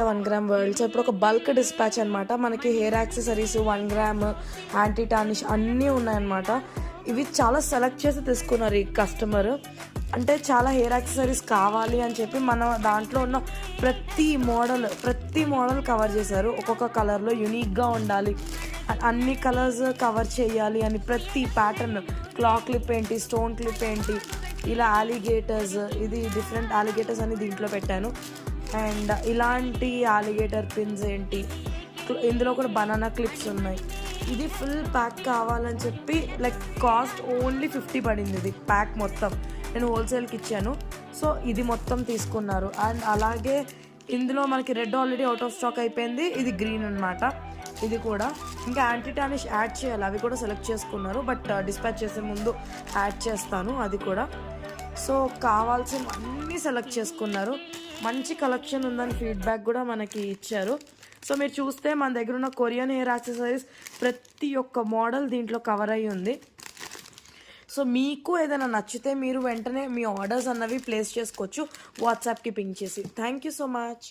1 gram world. So ఇప్పుడు ఒక bulk dispatch అనమాట. మనకి హెయిర్ యాక్సెసరీస్ 1 గ్రామ్ యాంటీ టానిష్ అన్నీ ఉన్నాయన్నమాట. ఇవి చాలా సెలెక్ట్ చేసి తీసుకున్నారు ఈ కస్టమర్. అంటే చాలా హెయిర్ యాక్సెసరీస్ కావాలి అని చెప్పి మన దాంట్లో ఉన్న ప్రతి మోడల్ కవర్ చేశారు. ఒక్కొక్క కలర్లో యూనిక్గా ఉండాలి, అన్ని కలర్స్ కవర్ చేయాలి అని ప్రతి ప్యాటర్న్, క్లాక్ క్లిప్ ఏంటి, స్టోన్ క్లిప్ ఏంటి, ఇలా అలిగేటర్స్, ఇది డిఫరెంట్ అలిగేటర్స్ అని దీంట్లో పెట్టాను. అండ్ ఇలాంటి అలిగేటర్ పిన్స్ ఏంటి, ఇందులో కూడా బనానా క్లిప్స్ ఉన్నాయి. ఇది ఫుల్ ప్యాక్ కావాలని చెప్పి లైక్ కాస్ట్ ఓన్లీ 50 పడింది. ఇది ప్యాక్ మొత్తం నేను హోల్సేల్కి ఇచ్చాను. సో ఇది మొత్తం తీసుకున్నారు. అండ్ అలాగే ఇందులో మనకి red already out of stock అయిపోయింది. ఇది గ్రీన్ అనమాట. ఇది కూడా ఇంకా యాంటీ టానిష్ యాడ్ చేయాలి, అవి కూడా సెలెక్ట్ చేసుకున్నారు. బట్ డిస్పాచ్ చేసే ముందు యాడ్ చేస్తాను అది కూడా. సో కావాల్సినవన్నీ సెలెక్ట్ చేసుకున్నారు. మంచి కలెక్షన్ ఉందని ఫీడ్బ్యాక్ కూడా మనకి ఇచ్చారు. సో మీరు చూస్తే మన దగ్గర ఉన్న కొరియన్ హెయిర్ యాక్సెసరీస్ ప్రతి ఒక్క మోడల్ దీంట్లో కవర్ అయ్యి ఉంది. సో మీకు ఏదైనా నచ్చితే మీరు వెంటనే మీ ఆర్డర్స్ అన్నవి ప్లేస్ చేసుకోవచ్చు వాట్సాప్కి పింక్ చేసి. Thank you so much.